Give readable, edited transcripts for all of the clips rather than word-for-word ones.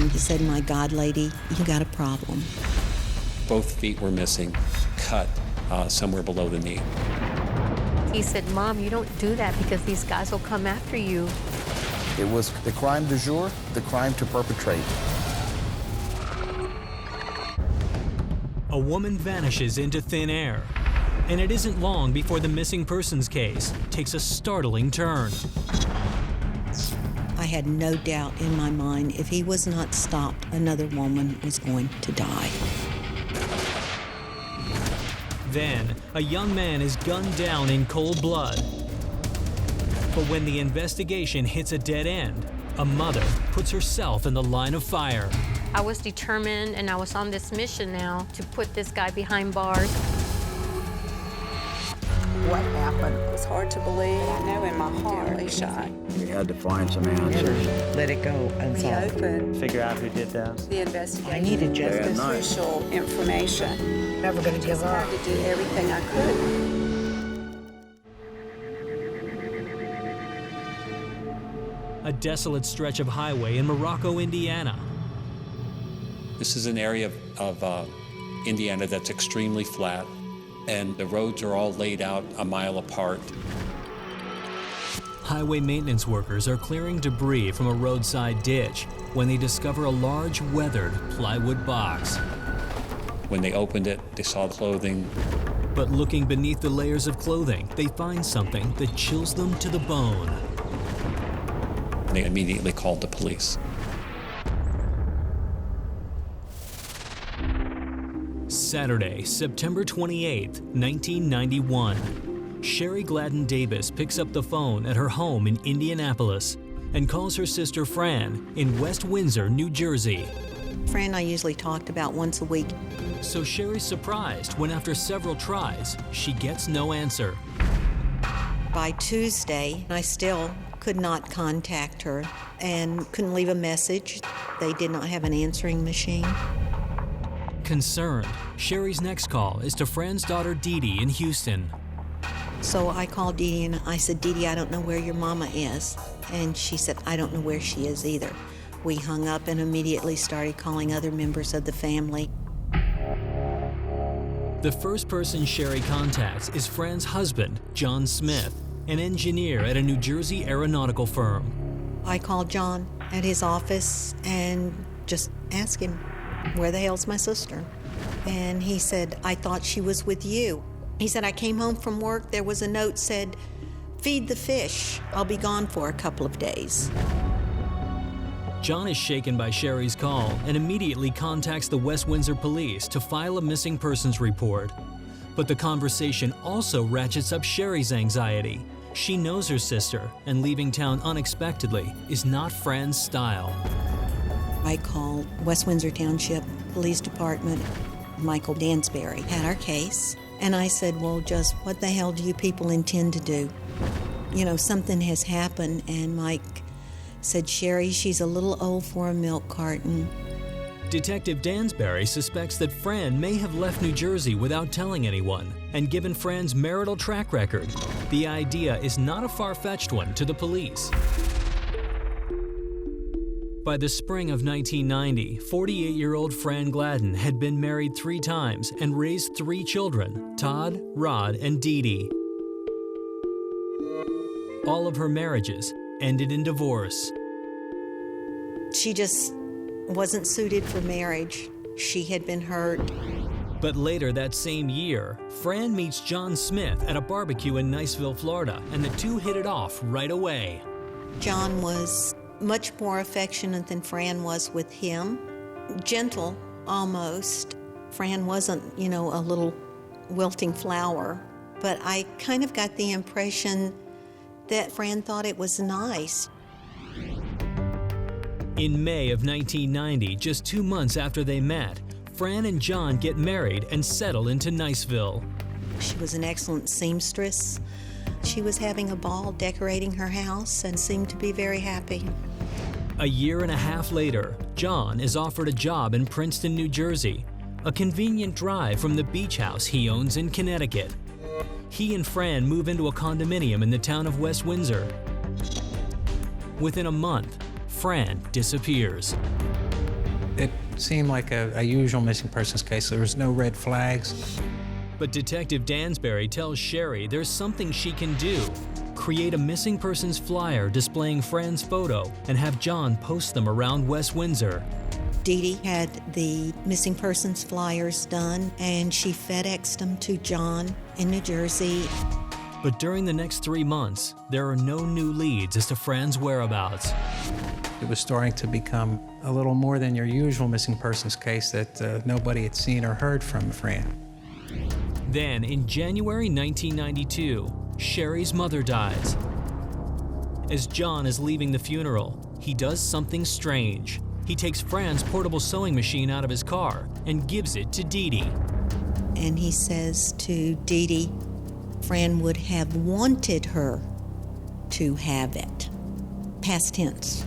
and he said, "My God, lady, you got a problem." Both feet were missing, cut somewhere below the knee. He said, "Mom, you don't do that because these guys will come after you." It was the crime du jour, the crime to perpetrate. A woman vanishes into thin air, and it isn't long before the missing persons case takes a startling turn. I had no doubt in my mind if he was not stopped, another woman was going to die. Then, a young man is gunned down in cold blood. But when the investigation hits a dead end, a mother puts herself in the line of fire. I was determined, and I was on this mission now to put this guy behind bars. What happened? It was hard to believe. I know in my heart he shot. We had to find some answers. Let it go unsolved. Reopen. Figure out who did that. The investigation. I needed justice. Crucial information. Never gonna give up. I had to do everything I could. A desolate stretch of highway in Morocco, Indiana. This is an area of Indiana that's extremely flat, and the roads are all laid out a mile apart. Highway maintenance workers are clearing debris from a roadside ditch when they discover a large, weathered plywood box. When they opened it, they saw clothing. But looking beneath the layers of clothing, they find something that chills them to the bone. They immediately called the police. Saturday, September 28, 1991. Sherry Gladden Davis picks up the phone at her home in Indianapolis and calls her sister Fran in West Windsor, New Jersey. Fran and I usually talked about once a week. So Sherry's surprised when after several tries, she gets no answer. By Tuesday, I still could not contact her and couldn't leave a message. They did not have an answering machine. Concerned, Sherry's next call is to Fran's daughter Dee Dee in Houston. So I called Dee Dee and I said, "Dee Dee, I don't know where your mama is." And she said, "I don't know where she is either." We hung up and immediately started calling other members of the family. The first person Sherry contacts is Fran's husband, John Smith, an engineer at a New Jersey aeronautical firm. I called John at his office and just asked him, "Where the hell's my sister?" And he said, "I thought she was with you." He said, "I came home from work. There was a note said, 'Feed the fish. I'll be gone for a couple of days.'" John is shaken by Sherry's call and immediately contacts the West Windsor police to file a missing persons report. But the conversation also ratchets up Sherry's anxiety. She knows her sister, and leaving town unexpectedly is not Fran's style. I called West Windsor Township Police Department. Michael Dansbury had our case. And I said, "Well, just what the hell do you people intend to do? You know, something has happened." And Mike said, "Sherry, she's a little old for a milk carton." Detective Dansbury suspects that Fran may have left New Jersey without telling anyone, and given Fran's marital track record, the idea is not a far-fetched one to the police. By the spring of 1990, 48-year-old Fran Gladden had been married 3 times and raised 3 children, Todd, Rod, and Dee Dee. All of her marriages ended in divorce. She just wasn't suited for marriage. She had been hurt. But later that same year, Fran meets John Smith at a barbecue in Niceville, Florida, and the two hit it off right away. John was much more affectionate than Fran was with him. Gentle, almost. Fran wasn't, a little wilting flower. But I kind of got the impression that Fran thought it was nice. In May of 1990, just 2 months after they met, Fran and John get married and settle into Niceville. She was an excellent seamstress. She was having a ball decorating her house and seemed to be very happy. A year and a half later, John is offered a job in Princeton, New Jersey, a convenient drive from the beach house he owns in Connecticut. He and Fran move into a condominium in the town of West Windsor. Within a month, Fran disappears. seemed like a usual missing persons case. There was no red flags. But Detective Dansbury tells Sherry there's something she can do. Create a missing persons flyer displaying Fran's photo and have John post them around West Windsor. Dee Dee had the missing persons flyers done, and she FedExed them to John in New Jersey. But during the next 3 months, there are no new leads as to Fran's whereabouts. It was starting to become a little more than your usual missing persons case that nobody had seen or heard from Fran. Then, in January 1992, Sherry's mother dies. As John is leaving the funeral, he does something strange. He takes Fran's portable sewing machine out of his car and gives it to Dee Dee. And he says to Dee Dee, Fran would have wanted her to have it. Past tense.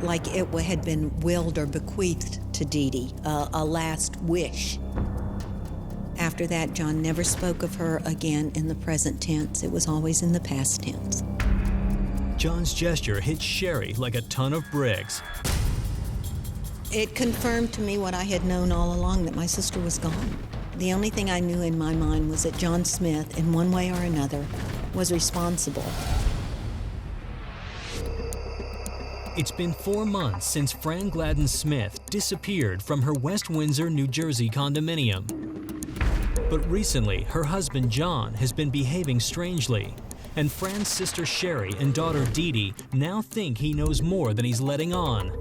Like it had been willed or bequeathed to Dee Dee, a last wish. After that, John never spoke of her again in the present tense. It was always in the past tense. John's gesture hits Sherry like a ton of bricks. It confirmed to me what I had known all along, that my sister was gone. The only thing I knew in my mind was that John Smith, in one way or another, was responsible. It's been 4 months since Fran Gladden Smith disappeared from her West Windsor, New Jersey condominium. But recently, her husband John has been behaving strangely, and Fran's sister Sherry and daughter Dee Dee now think he knows more than he's letting on.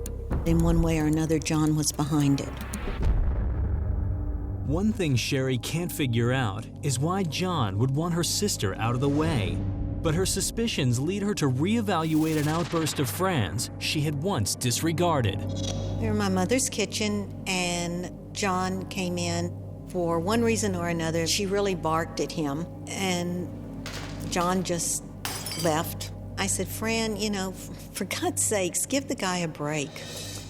In one way or another, John was behind it. One thing Sherry can't figure out is why John would want her sister out of the way. But her suspicions lead her to reevaluate an outburst of Fran's she had once disregarded. We were in my mother's kitchen, and John came in. For one reason or another, she really barked at him, and John just left. I said, Fran, for God's sakes, give the guy a break.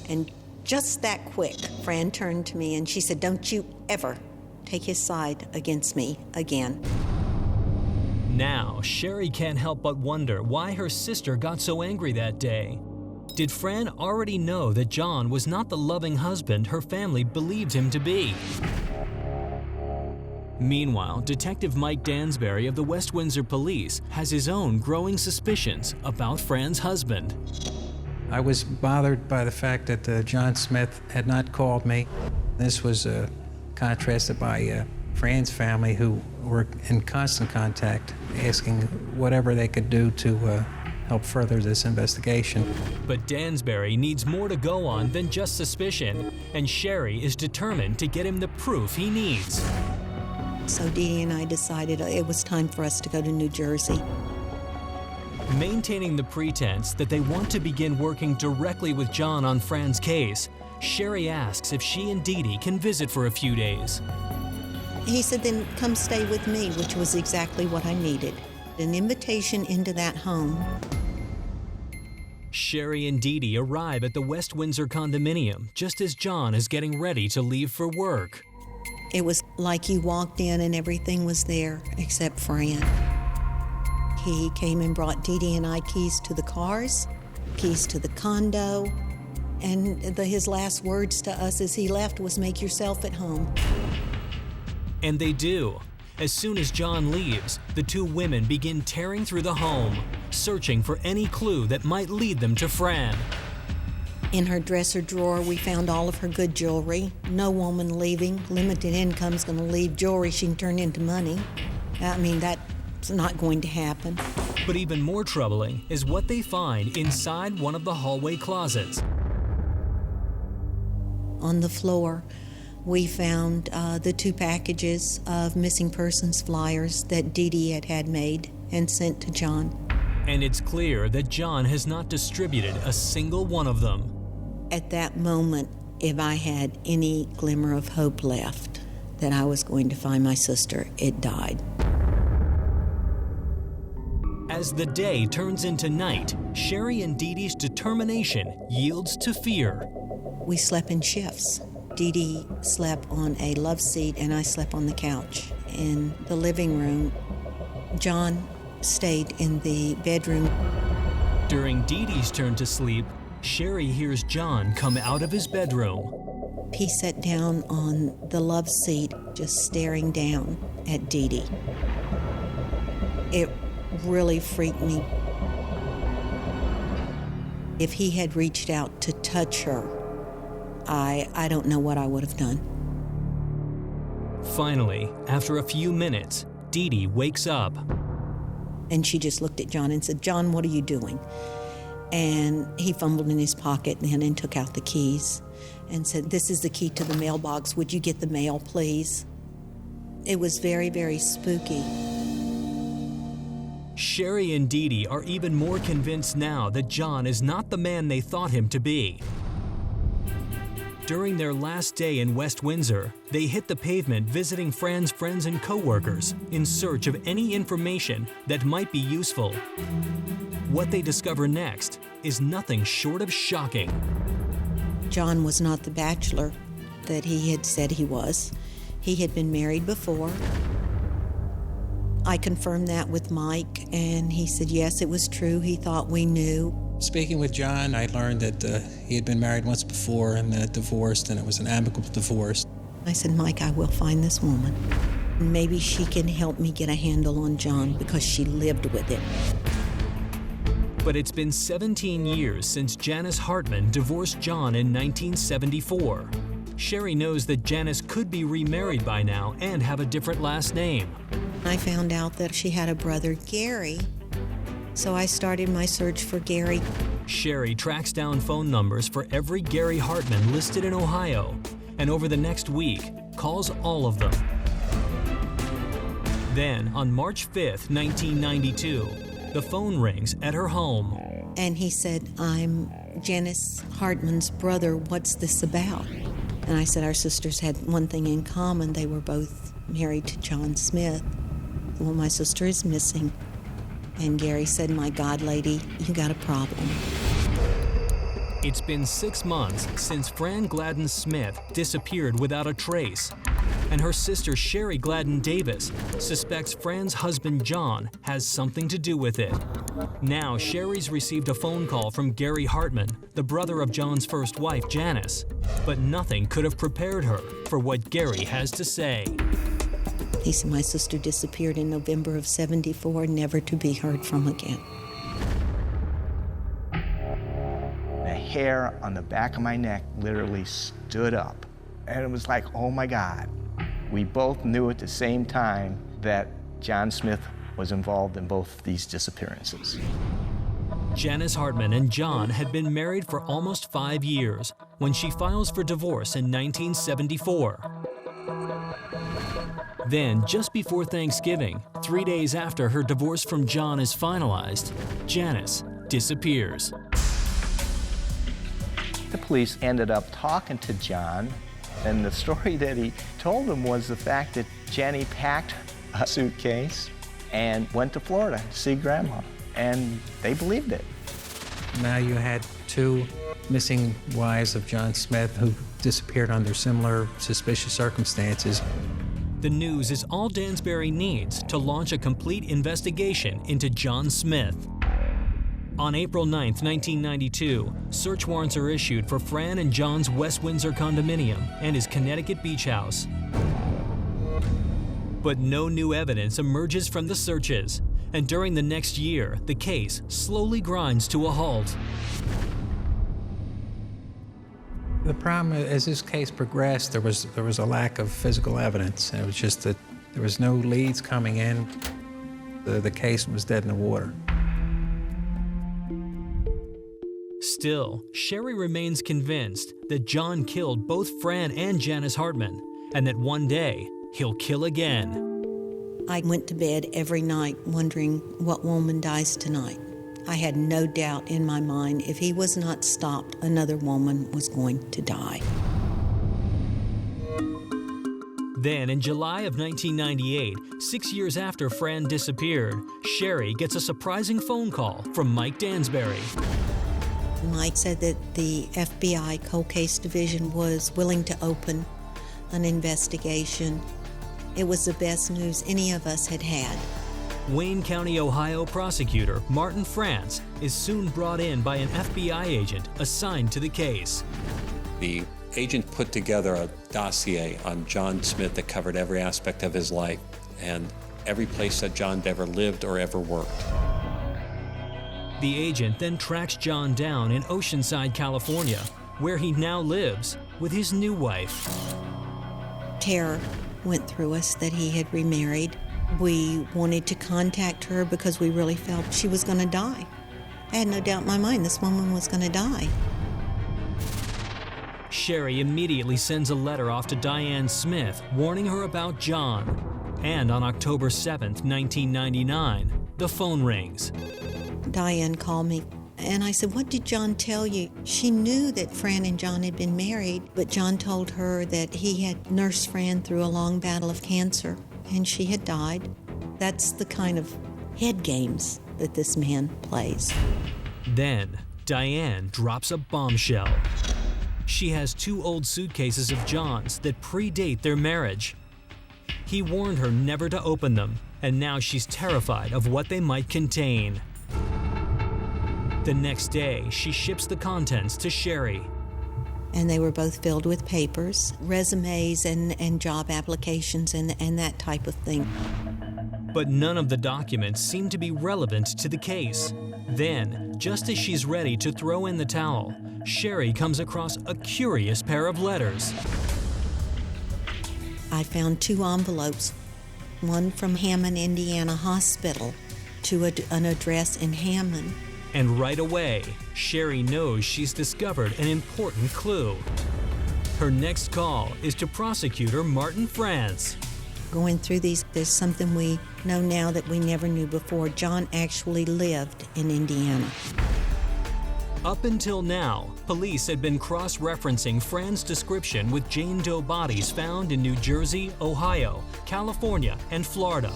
And just that quick, Fran turned to me and she said, don't you ever take his side against me again. Now, Sherry can't help but wonder why her sister got so angry that day. Did Fran already know that John was not the loving husband her family believed him to be? Meanwhile, Detective Mike Dansbury of the West Windsor Police has his own growing suspicions about Fran's husband. I was bothered by the fact that John Smith had not called me. This was contrasted by Fran's family, who were in constant contact, asking whatever they could do to help further this investigation. But Dansbury needs more to go on than just suspicion, and Sherry is determined to get him the proof he needs. So Dee Dee and I decided it was time for us to go to New Jersey. Maintaining the pretense that they want to begin working directly with John on Fran's case, Sherry asks if she and Dee Dee can visit for a few days. He said, then come stay with me, which was exactly what I needed. An invitation into that home. Sherry and Dee Dee arrive at the West Windsor condominium just as John is getting ready to leave for work. It was like you walked in and everything was there except Fran. He came and brought Dee Dee and I keys to the cars, keys to the condo, and his last words to us as he left was, make yourself at home. And they do. As soon as John leaves, the two women begin tearing through the home, searching for any clue that might lead them to Fran. In her dresser drawer, we found all of her good jewelry. No woman leaving limited income is going to leave jewelry she can turn into money. I mean, that's not going to happen. But even more troubling is what they find inside one of the hallway closets. On the floor, we found the 2 packages of missing persons flyers that Dee Dee had made and sent to John. And it's clear that John has not distributed a single one of them. At that moment, if I had any glimmer of hope left that I was going to find my sister, it died. As the day turns into night, Sherry and Dee Dee's determination yields to fear. We slept in shifts. Dee Dee slept on a love seat and I slept on the couch. In the living room, John stayed in the bedroom. During Dee Dee's turn to sleep, Sherry hears John come out of his bedroom. He sat down on the love seat, just staring down at Dee Dee. It really freaked me. If he had reached out to touch her, I don't know what I would have done. Finally, after a few minutes, Dee Dee wakes up. And she just looked at John and said, "John, what are you doing?" And he fumbled in his pocket and took out the keys and said, "This is the key to the mailbox. Would you get the mail, please?" It was very, very spooky. Sherry and Dee Dee are even more convinced now that John is not the man they thought him to be. During their last day in West Windsor, they hit the pavement visiting Fran's friends and co-workers in search of any information that might be useful. What they discover next is nothing short of shocking. John was not the bachelor that he had said he was. He had been married before. I confirmed that with Mike, and he said, yes, it was true. He thought we knew. Speaking with John, I learned that he had been married once before and divorced, and it was an amicable divorce. I said, Mike, I will find this woman. Maybe she can help me get a handle on John because she lived with it. But it's been 17 years since Janice Hartman divorced John in 1974. Sherry knows that Janice could be remarried by now and have a different last name. I found out that she had a brother, Gary, so I started my search for Gary. Sherry tracks down phone numbers for every Gary Hartman listed in Ohio, and over the next week, calls all of them. Then, on March 5th, 1992, the phone rings at her home. And he said, "I'm Janice Hartman's brother. What's this about?" And I said, our sisters had one thing in common. They were both married to John Smith. Well, my sister is missing. And Gary said, "My God, lady, you got a problem." It's been 6 months since Fran Gladden Smith disappeared without a trace, and her sister Sherry Gladden Davis suspects Fran's husband John has something to do with it. Now Sherry's received a phone call from Gary Hartman, the brother of John's first wife, Janice, but nothing could have prepared her for what Gary has to say. He said, "My sister disappeared in November of '74, never to be heard from again." The hair on the back of my neck literally stood up. And it was like, oh my God. We both knew at the same time that John Smith was involved in both these disappearances. Janice Hartman and John had been married for almost 5 years when she files for divorce in 1974. Then, just before Thanksgiving, 3 days after her divorce from John is finalized, Janice disappears. The police ended up talking to John, and the story that he told them was the fact that Jenny packed a suitcase and went to Florida to see Grandma, and they believed it. Now you had 2 missing wives of John Smith who disappeared under similar suspicious circumstances. The news is all Dansbury needs to launch a complete investigation into John Smith. On April 9, 1992, search warrants are issued for Fran and John's West Windsor condominium and his Connecticut beach house. But no new evidence emerges from the searches, and during the next year, the case slowly grinds to a halt. The problem, as this case progressed, there was a lack of physical evidence. It was just that there was no leads coming in. The case was dead in the water. Still, Sherry remains convinced that John killed both Fran and Janice Hartman, and that one day he'll kill again. I went to bed every night wondering what woman dies tonight. I had no doubt in my mind if he was not stopped, another woman was going to die. Then, in July of 1998, 6 years after Fran disappeared, Sherry gets a surprising phone call from Mike Dansbury. Mike said that the FBI Cold Case Division was willing to open an investigation. It was the best news any of us had had. Wayne County, Ohio prosecutor Martin France is soon brought in by an FBI agent assigned to the case. The agent put together a dossier on John Smith that covered every aspect of his life and every place that John ever lived or ever worked. The agent then tracks John down in Oceanside, California, where he now lives with his new wife. Terror went through us that he had remarried. We wanted to contact her because we really felt she was going to die. I had no doubt in my mind this woman was going to die. Sherry immediately sends a letter off to Diane Smith warning her about John. And on October 7th, 1999, the phone rings. Diane called me, and I said, "What did John tell you?" She knew that Fran and John had been married, but John told her that he had nursed Fran through a long battle of cancer, and she had died. That's the kind of head games that this man plays. Then, Diane drops a bombshell. She has 2 old suitcases of John's that predate their marriage. He warned her never to open them, and now she's terrified of what they might contain. The next day, she ships the contents to Sherry. And they were both filled with papers, resumes and job applications and that type of thing. But none of the documents seem to be relevant to the case. Then, just as she's ready to throw in the towel, Sherry comes across a curious pair of letters. I found 2 envelopes, one from Hammond, Indiana Hospital to an address in Hammond. And right away, Sherry knows she's discovered an important clue. Her next call is to prosecutor Martin France. Going through these, there's something we know now that we never knew before. John actually lived in Indiana. Up until now, police had been cross-referencing Fran's description with Jane Doe bodies found in New Jersey, Ohio, California, and Florida.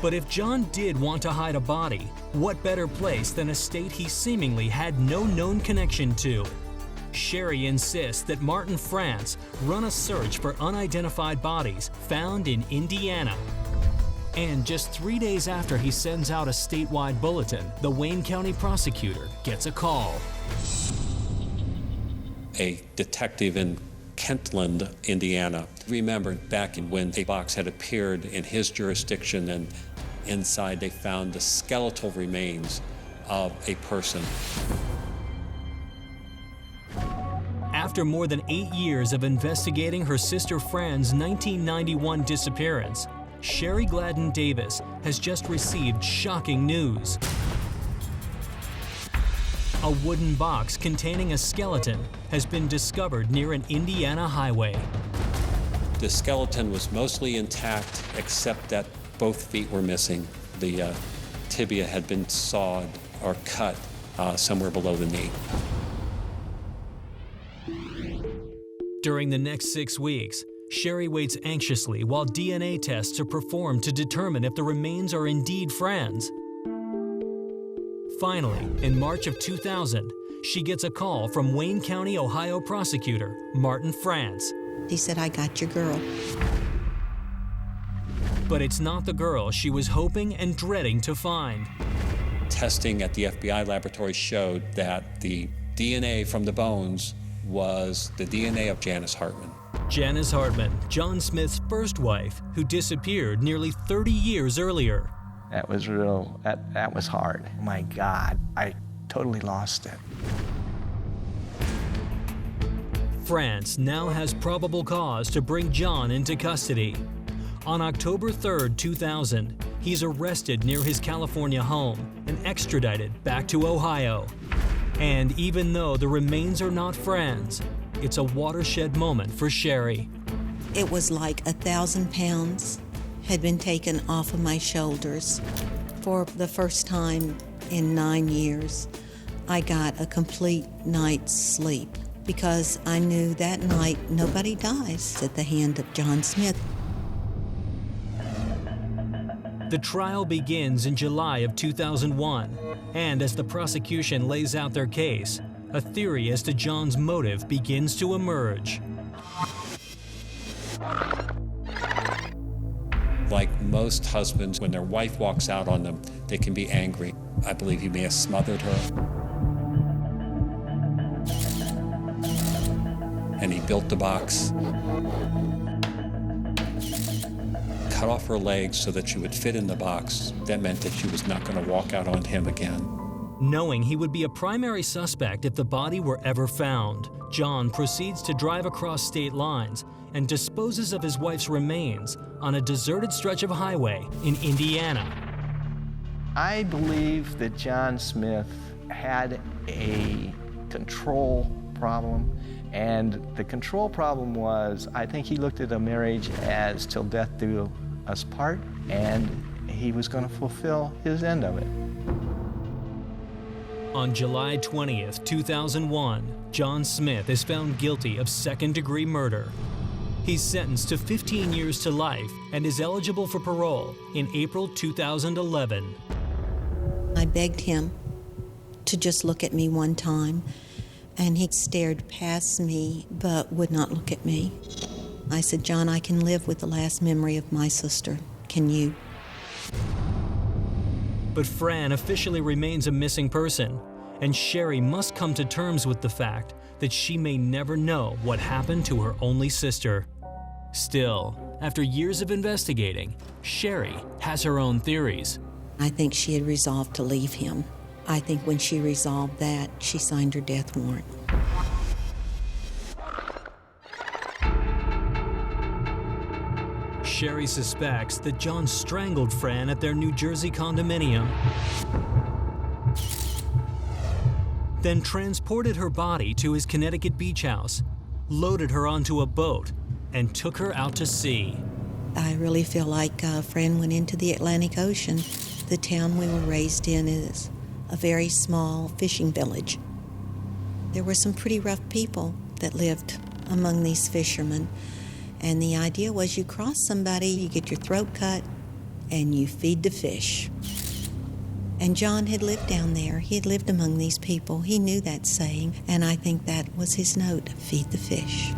But if John did want to hide a body, what better place than a state he seemingly had no known connection to? Sherry insists that Martin France run a search for unidentified bodies found in Indiana. And just 3 days after he sends out a statewide bulletin, the Wayne County prosecutor gets a call. A detective in Kentland, Indiana, remembered back when a box had appeared in his jurisdiction, and inside they found the skeletal remains of a person. After more than 8 years of investigating her sister Fran's 1991 disappearance, Sherry Gladden Davis has just received shocking news. A wooden box containing a skeleton has been discovered near an Indiana highway. The skeleton was mostly intact, except that both feet were missing. The tibia had been sawed or cut somewhere below the knee. During the next 6 weeks, Sherry waits anxiously while DNA tests are performed to determine if the remains are indeed Fran's. Finally, in March of 2000, she gets a call from Wayne County, Ohio prosecutor Martin France. He said, "I got your girl." But it's not the girl she was hoping and dreading to find. Testing at the FBI laboratory showed that the DNA from the bones was the DNA of Janice Hartman. Janice Hartman, John Smith's first wife, who disappeared nearly 30 years earlier. That was real, that was hard. My God, I totally lost it. France now has probable cause to bring John into custody. On October 3rd, 2000, he's arrested near his California home and extradited back to Ohio. And even though the remains are not Fran's, it's a watershed moment for Sherry. It was like 1,000 pounds had been taken off of my shoulders. For the first time in 9 years, I got a complete night's sleep because I knew that night nobody dies at the hand of John Smith. The trial begins in July of 2001, and as the prosecution lays out their case, a theory as to John's motive begins to emerge. Like most husbands, when their wife walks out on them, they can be angry. I believe he may have smothered her. And he built the box, cut off her legs so that she would fit in the box. That meant that she was not going to walk out on him again. Knowing he would be a primary suspect if the body were ever found, John proceeds to drive across state lines and disposes of his wife's remains on a deserted stretch of highway in Indiana. I believe that John Smith had a control problem, and the control problem was, I think he looked at a marriage as till death do us part, and he was going to fulfill his end of it. On July 20th, 2001, John Smith is found guilty of second-degree murder. He's sentenced to 15 years to life and is eligible for parole in April 2011. I begged him to just look at me one time, and he stared past me but would not look at me. I said, John, I can live with the last memory of my sister. Can you? But Fran officially remains a missing person, and Sherry must come to terms with the fact that she may never know what happened to her only sister. Still, after years of investigating, Sherry has her own theories. I think she had resolved to leave him. I think when she resolved that, she signed her death warrant. Sherry suspects that John strangled Fran at their New Jersey condominium, then transported her body to his Connecticut beach house, loaded her onto a boat, and took her out to sea. I really feel like Fran went into the Atlantic Ocean. The town we were raised in is a very small fishing village. There were some pretty rough people that lived among these fishermen, and the idea was you cross somebody, you get your throat cut, and you feed the fish. And John had lived down there. He had lived among these people. He knew that saying, and I think that was his note, feed the fish.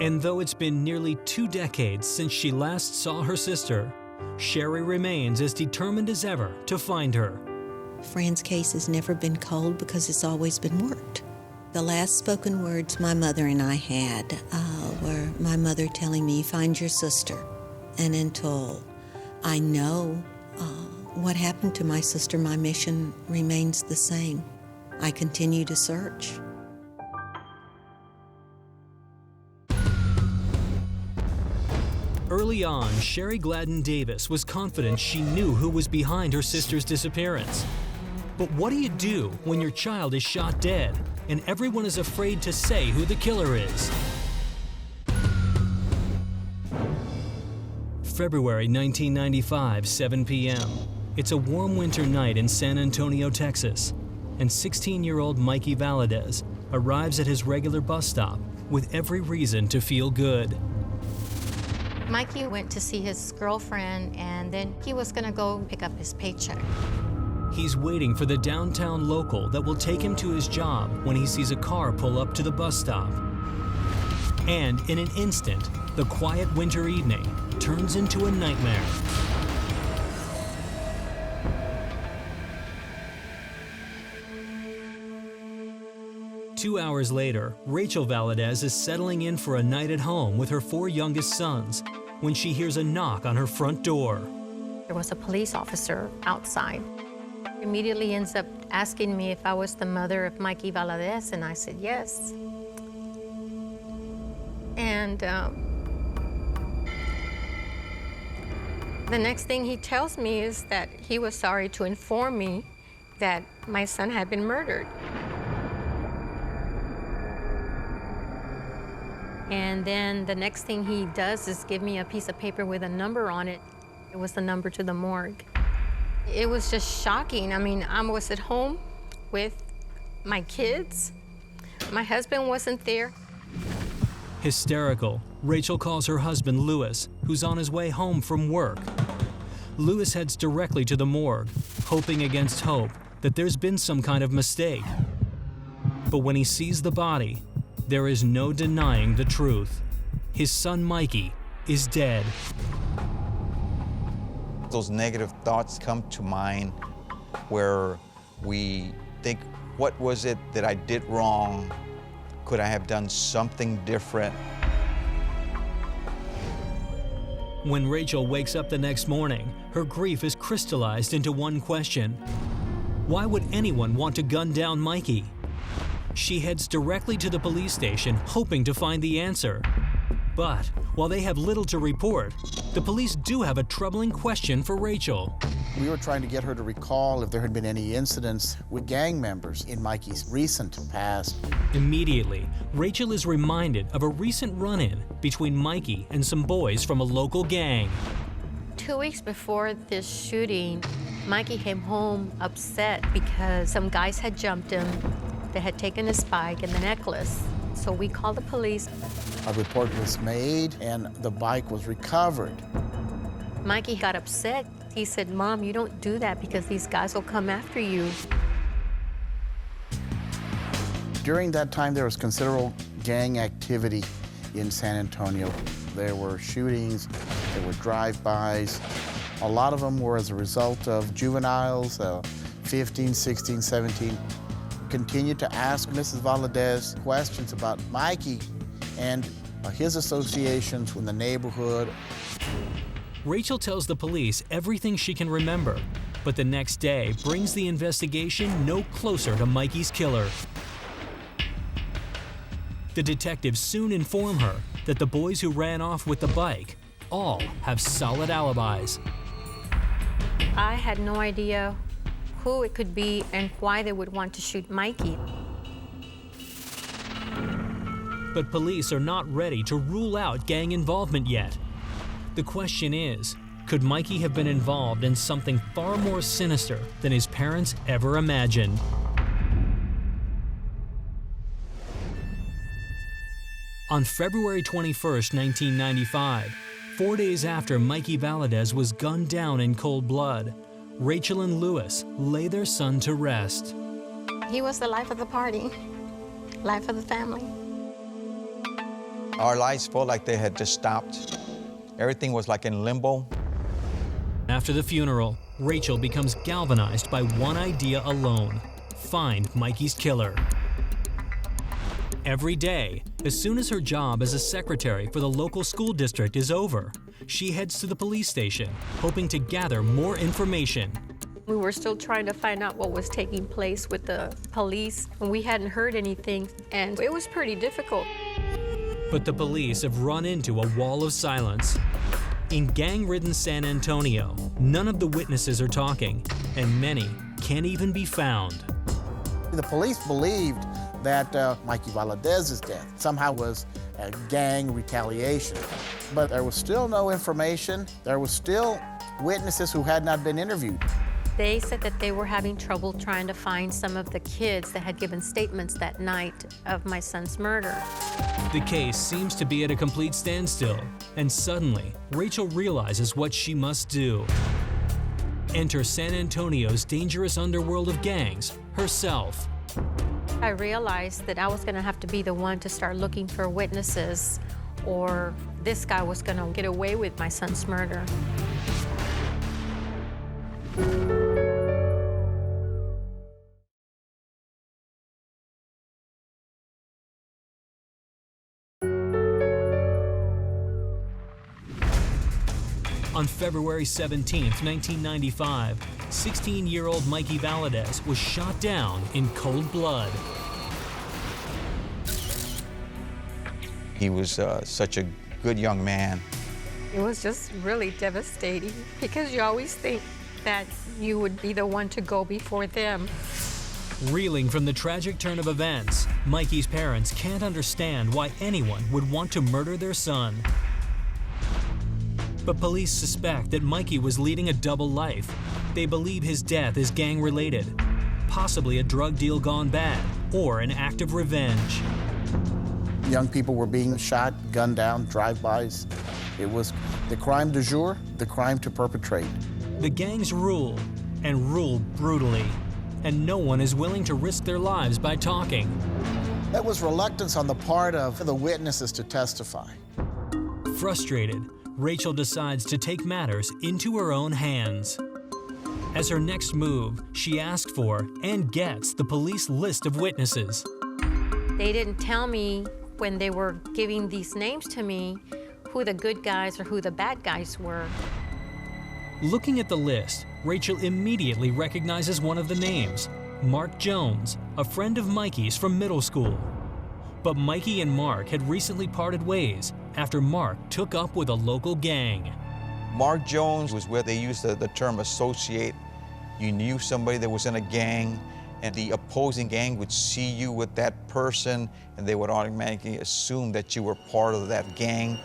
And though it's been nearly 2 decades since she last saw her sister, Sherry remains as determined as ever to find her. Fran's case has never been cold because it's always been worked. The last spoken words my mother and I had were my mother telling me, find your sister. And until I know what happened to my sister, my mission remains the same. I continue to search. Early on, Sherry Gladden Davis was confident she knew who was behind her sister's disappearance. But what do you do when your child is shot dead and everyone is afraid to say who the killer is? February 1995, 7 p.m. It's a warm winter night in San Antonio, Texas, and 16-year-old Mikey Valadez arrives at his regular bus stop with every reason to feel good. Mikey went to see his girlfriend, and then he was gonna go pick up his paycheck. He's waiting for the downtown local that will take him to his job when he sees a car pull up to the bus stop. And in an instant, the quiet winter evening turns into a nightmare. Two hours later, Rachel Valadez is settling in for a night at home with her 4 youngest sons when she hears a knock on her front door. There was a police officer outside. Immediately ends up asking me if I was the mother of Mikey Valadez, and I said yes. And the next thing he tells me is that he was sorry to inform me that my son had been murdered. And then the next thing he does is give me a piece of paper with a number on it. It was the number to the morgue. It was just shocking. I mean, I was at home with my kids. My husband wasn't there. Hysterical, Rachel calls her husband, Louis, who's on his way home from work. Louis heads directly to the morgue, hoping against hope that there's been some kind of mistake. But when he sees the body, there is no denying the truth. His son, Mikey, is dead. Those negative thoughts come to mind where we think What was it that I did wrong? Could I have done something different? When Rachel wakes up the next morning, her grief is crystallized into one question. Why would anyone want to gun down Mikey? She heads directly to the police station, hoping to find the answer. But while they have little to report, the police do have a troubling question for Rachel. We were trying to get her to recall if there had been any incidents with gang members in Mikey's recent past. Immediately, Rachel is reminded of a recent run-in between Mikey and some boys from a local gang. 2 weeks before this shooting, Mikey came home upset because some guys had jumped him. They had taken his bike and the necklace. So we called the police. A report was made and the bike was recovered. Mikey got upset. He said, "Mom, you don't do that because these guys will come after you." During that time, there was considerable gang activity in San Antonio. There were shootings, there were drive-bys. A lot of them were as a result of juveniles, 15, 16, 17. Continued to ask Mrs. Valadez questions about Mikey and his associations in the neighborhood. Rachel tells the police everything she can remember, but the next day brings the investigation no closer to Mikey's killer. The detectives soon inform her that the boys who ran off with the bike all have solid alibis. I had no idea who it could be and why they would want to shoot Mikey. But police are not ready to rule out gang involvement yet. The question is, could Mikey have been involved in something far more sinister than his parents ever imagined? On February 21st, 1995, 4 days after Mikey Valadez was gunned down in cold blood, Rachel and Louis lay their son to rest. He was the life of the party, life of the family. Our lives felt like they had just stopped. Everything was like in limbo. After the funeral, Rachel becomes galvanized by one idea alone: find Mikey's killer. Every day, as soon as her job as a secretary for the local school district is over, she heads to the police station, hoping to gather more information. We were still trying to find out what was taking place with the police, and we hadn't heard anything, and it was pretty difficult. But the police have run into a wall of silence. In gang-ridden San Antonio, none of the witnesses are talking, and many can't even be found. The police believed that Mikey Valadez's death somehow was a gang retaliation. But there was still no information. There was still witnesses who had not been interviewed. They said that they were having trouble trying to find some of the kids that had given statements that night of my son's murder. The case seems to be at a complete standstill, and suddenly, Rachel realizes what she must do. Enter San Antonio's dangerous underworld of gangs herself. I realized that I was going to have to be the one to start looking for witnesses, or this guy was going to get away with my son's murder. On February 17, 1995, 16-year-old Mikey Valadez was shot down in cold blood. He was such a good young man. It was just really devastating because you always think that you would be the one to go before them. Reeling from the tragic turn of events, Mikey's parents can't understand why anyone would want to murder their son. But police suspect that Mikey was leading a double life. They believe his death is gang-related, possibly a drug deal gone bad, or an act of revenge. Young people were being shot, gunned down, drive-bys. It was the crime du jour, the crime to perpetrate. The gangs rule, and rule brutally, and no one is willing to risk their lives by talking. There was reluctance on the part of the witnesses to testify. Frustrated, Rachel decides to take matters into her own hands. As her next move, she asks for and gets the police list of witnesses. They didn't tell me when they were giving these names to me who the good guys or who the bad guys were. Looking at the list, Rachel immediately recognizes one of the names, Mark Jones, a friend of Mikey's from middle school. But Mikey and Mark had recently parted ways after Mark took up with a local gang. Mark Jones was where they used the term associate. You knew somebody that was in a gang, and the opposing gang would see you with that person, and they would automatically assume that you were part of that gang.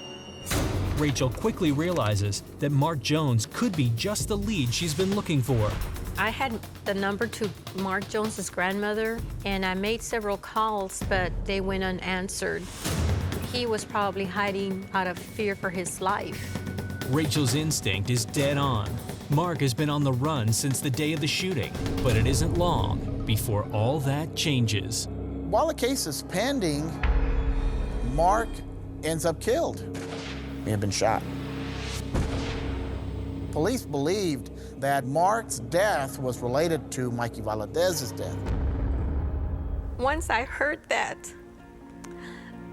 Rachel quickly realizes that Mark Jones could be just the lead she's been looking for. I had the number to Mark Jones's grandmother, and I made several calls, but they went unanswered. He was probably hiding out of fear for his life. Rachel's instinct is dead on. Mark has been on the run since the day of the shooting, but it isn't long before all that changes. While the case is pending, Mark ends up killed. He had been shot. Police believed that Mark's death was related to Mikey Valadez's death. Once I heard that,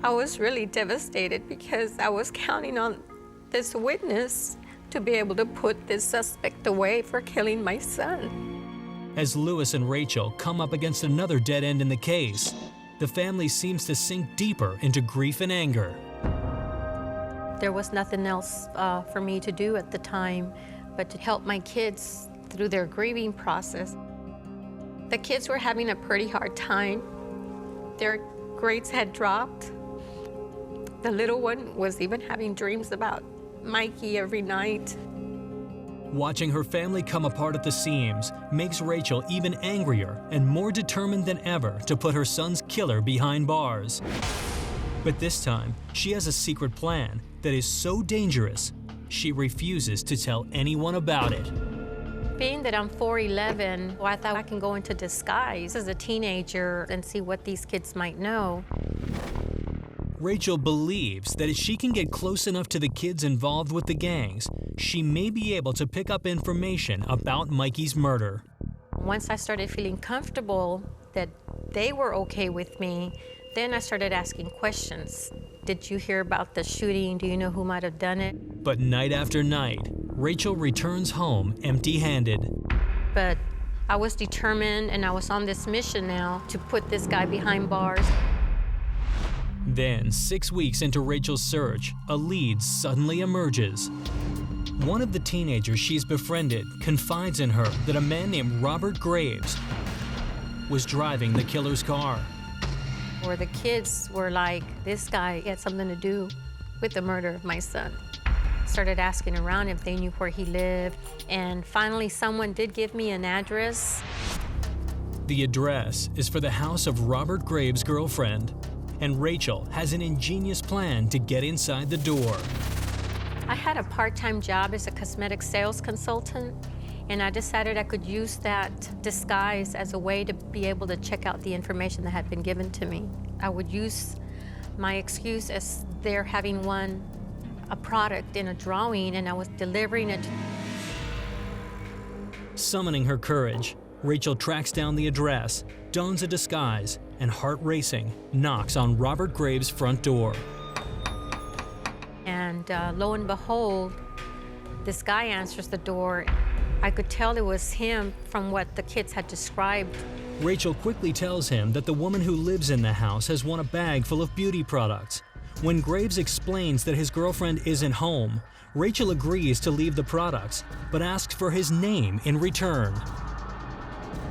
I was really devastated because I was counting on this witness to be able to put this suspect away for killing my son. As Lewis and Rachel come up against another dead end in the case, the family seems to sink deeper into grief and anger. There was nothing else for me to do at the time but to help my kids through their grieving process. The kids were having a pretty hard time. Their grades had dropped. The little one was even having dreams about Mikey every night. Watching her family come apart at the seams makes Rachel even angrier and more determined than ever to put her son's killer behind bars. But this time, she has a secret plan that is so dangerous, she refuses to tell anyone about it. Being that I'm 4'11", I thought I can go into disguise as a teenager and see what these kids might know. Rachel believes that if she can get close enough to the kids involved with the gangs, she may be able to pick up information about Mikey's murder. Once I started feeling comfortable that they were okay with me, then I started asking questions. Did you hear about the shooting? Do you know who might have done it? But night after night, Rachel returns home empty-handed. But I was determined, and I was on this mission now to put this guy behind bars. Then, 6 weeks into Rachel's search, a lead suddenly emerges. One of the teenagers she's befriended confides in her that a man named Robert Graves was driving the killer's car. Where the kids were like, this guy had something to do with the murder of my son. Started asking around if they knew where he lived, and finally someone did give me an address. The address is for the house of Robert Graves' girlfriend, and Rachel has an ingenious plan to get inside the door. I had a part-time job as a cosmetic sales consultant, and I decided I could use that disguise as a way to be able to check out the information that had been given to me. I would use my excuse as they're having won a product in a drawing, and I was delivering it. Summoning her courage, Rachel tracks down the address, dons a disguise, and heart racing, knocks on Robert Graves' front door. And lo and behold, this guy answers the door. I could tell it was him from what the kids had described. Rachel quickly tells him that the woman who lives in the house has won a bag full of beauty products. When Graves explains that his girlfriend isn't home, Rachel agrees to leave the products, but asks for his name in return.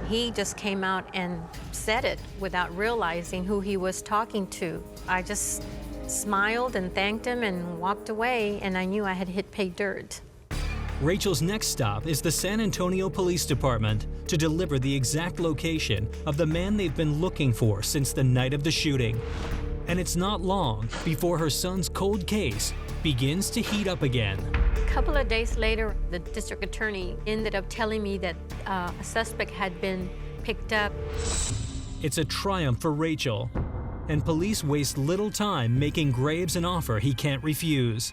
He just came out and said it without realizing who he was talking to. I just smiled and thanked him and walked away, and I knew I had hit pay dirt. Rachel's next stop is the San Antonio Police Department to deliver the exact location of the man they've been looking for since the night of the shooting. And it's not long before her son's cold case begins to heat up again. A couple of days later, the district attorney ended up telling me that a suspect had been picked up. It's a triumph for Rachel, and police waste little time making Graves an offer he can't refuse.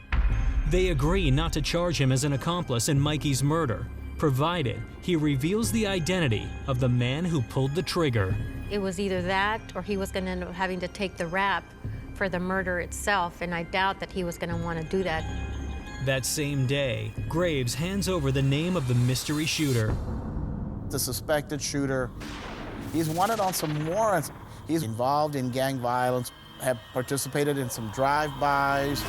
They agree not to charge him as an accomplice in Mikey's murder, provided he reveals the identity of the man who pulled the trigger. It was either that or he was going to end up having to take the rap for the murder itself, and I doubt that he was going to want to do that. That same day, Graves hands over the name of the mystery shooter. The suspected shooter, he's wanted on some warrants. He's involved in gang violence, have participated in some drive-bys.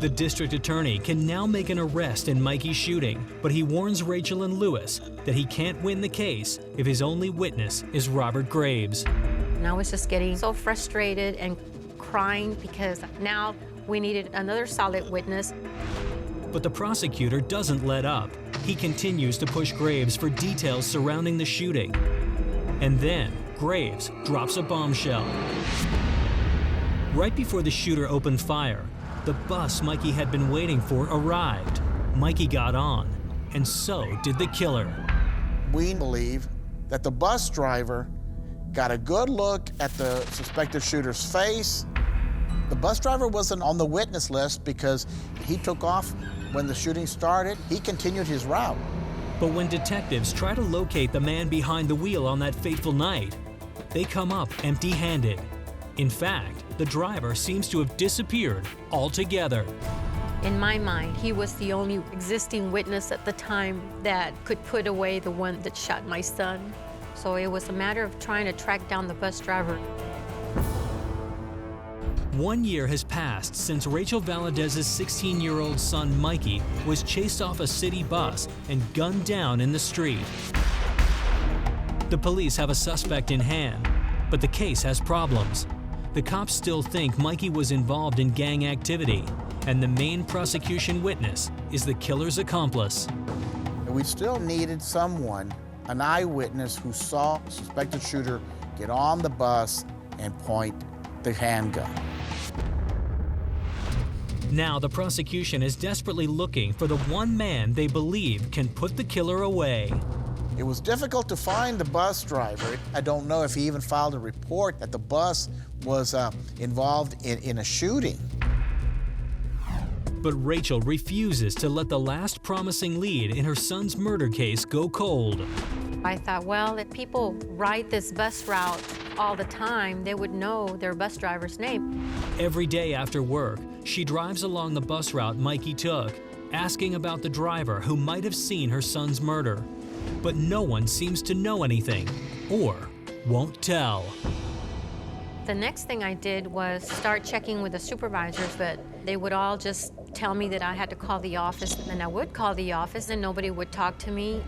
The district attorney can now make an arrest in Mikey's shooting, but he warns Rachel and Lewis that he can't win the case if his only witness is Robert Graves. And I was just getting so frustrated and crying because now we needed another solid witness. But the prosecutor doesn't let up. He continues to push Graves for details surrounding the shooting. And then Graves drops a bombshell. Right before the shooter opened fire, the bus Mikey had been waiting for arrived. Mikey got on, and so did the killer. We believe that the bus driver got a good look at the suspected shooter's face. The bus driver wasn't on the witness list because he took off when the shooting started. He continued his route. But when detectives try to locate the man behind the wheel on that fateful night, they come up empty-handed. In fact, the driver seems to have disappeared altogether. In my mind, he was the only existing witness at the time that could put away the one that shot my son. So it was a matter of trying to track down the bus driver. 1 year has passed since Rachel Valadez's 16-year-old son, Mikey, was chased off a city bus and gunned down in the street. The police have a suspect in hand, but the case has problems. The cops still think Mikey was involved in gang activity, and the main prosecution witness is the killer's accomplice. We still needed someone, an eyewitness who saw the suspected shooter get on the bus and point the handgun. Now the prosecution is desperately looking for the one man they believe can put the killer away. It was difficult to find the bus driver. I don't know if he even filed a report that the bus was involved in a shooting. But Rachel refuses to let the last promising lead in her son's murder case go cold. I thought, well, if people ride this bus route all the time, they would know their bus driver's name. Every day after work, she drives along the bus route Mikey took, asking about the driver who might have seen her son's murder. But no one seems to know anything, or won't tell. The next thing I did was start checking with the supervisors, but they would all just tell me that I had to call the office, and I would call the office and nobody would talk to me.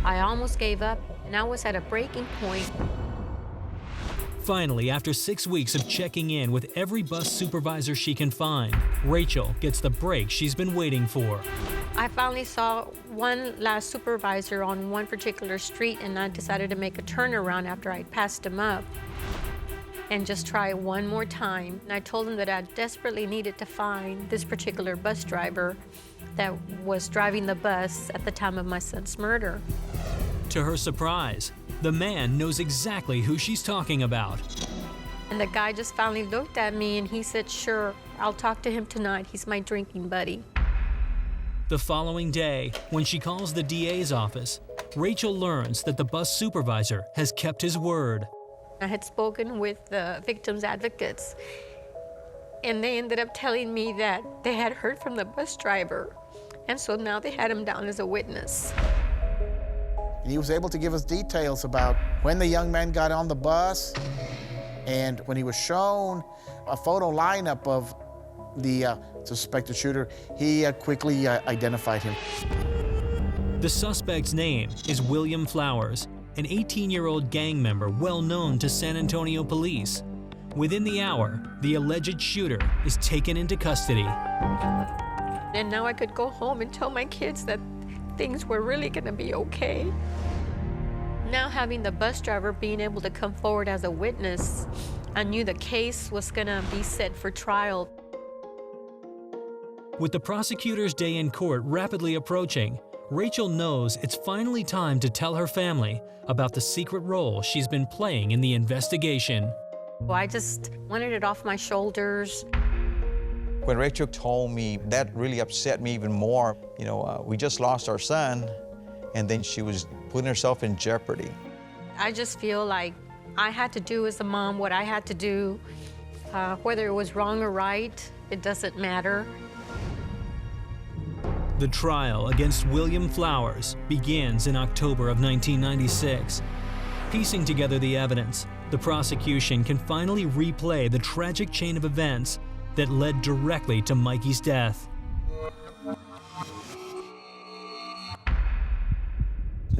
I almost gave up, and I was at a breaking point. Finally, after 6 weeks of checking in with every bus supervisor she can find, Rachel gets the break she's been waiting for. I finally saw one last supervisor on one particular street, and I decided to make a turnaround after I'd passed him up and just try one more time. And I told him that I desperately needed to find this particular bus driver that was driving the bus at the time of my son's murder. To her surprise, the man knows exactly who she's talking about. And the guy just finally looked at me and he said, "Sure, I'll talk to him tonight. He's my drinking buddy." The following day, when she calls the DA's office, Rachel learns that the bus supervisor has kept his word. I had spoken with the victims' advocates, and they ended up telling me that they had heard from the bus driver, and so now they had him down as a witness. And he was able to give us details about when the young man got on the bus, and when he was shown a photo lineup of the suspected shooter, he quickly identified him. The suspect's name is William Flowers, an 18-year-old gang member well known to San Antonio police. Within the hour, the alleged shooter is taken into custody. And now I could go home and tell my kids that things were really gonna be okay. Now having the bus driver being able to come forward as a witness, I knew the case was gonna be set for trial. With the prosecutor's day in court rapidly approaching, Rachel knows it's finally time to tell her family about the secret role she's been playing in the investigation. Well, I just wanted it off my shoulders. When Rachel told me, that really upset me even more. We just lost our son, and then she was putting herself in jeopardy. I just feel like I had to do as a mom what I had to do. Whether it was wrong or right, it doesn't matter. The trial against William Flowers begins in October of 1996. Piecing together the evidence, the prosecution can finally replay the tragic chain of events that led directly to Mikey's death.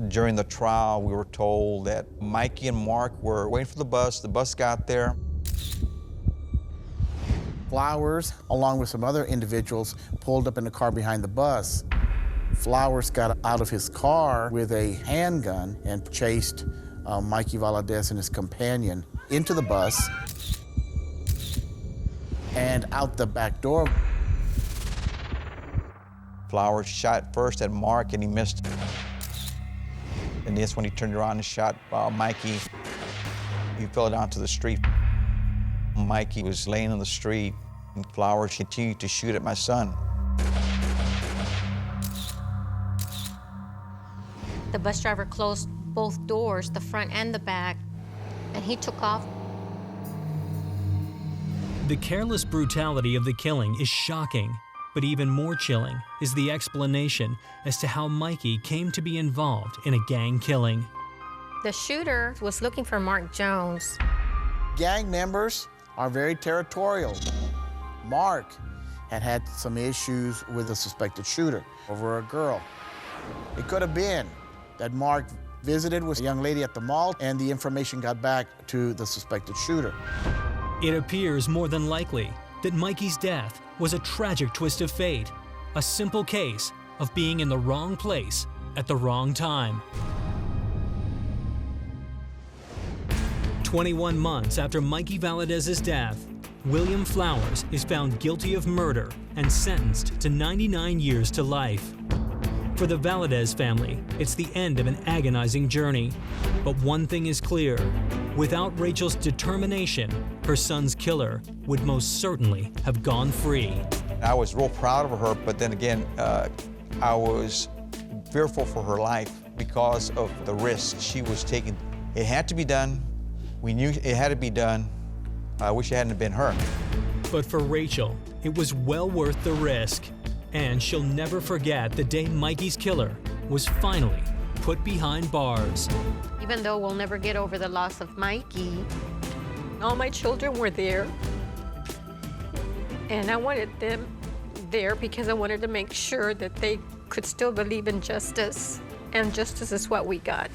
During the trial, we were told that Mikey and Mark were waiting for the bus. The bus got there. Flowers, along with some other individuals, pulled up in the car behind the bus. Flowers got out of his car with a handgun and chased Mikey Valadez and his companion into the bus and out the back door. Flowers shot first at Mark and he missed. And that's when he turned around and shot Mikey. He fell down to the street. Mikey was laying on the street, and Flowers continued to shoot at my son. The bus driver closed both doors, the front and the back, and he took off. The careless brutality of the killing is shocking, but even more chilling is the explanation as to how Mikey came to be involved in a gang killing. The shooter was looking for Mark Jones. Gang members are very territorial. Mark had some issues with a suspected shooter over a girl. It could have been that Mark visited with a young lady at the mall and the information got back to the suspected shooter. It appears more than likely that Mikey's death was a tragic twist of fate, a simple case of being in the wrong place at the wrong time. 21 months after Mikey Valadez's death, William Flowers is found guilty of murder and sentenced to 99 years to life. For the Valadez family, it's the end of an agonizing journey. But one thing is clear: without Rachel's determination, her son's killer would most certainly have gone free. I was real proud of her, but then again, I was fearful for her life because of the risk she was taking. It had to be done. We knew it had to be done. I wish it hadn't been her. But for Rachel, it was well worth the risk. And she'll never forget the day Mikey's killer was finally put behind bars. Even though we'll never get over the loss of Mikey, all my children were there. And I wanted them there because I wanted to make sure that they could still believe in justice. And justice is what we got.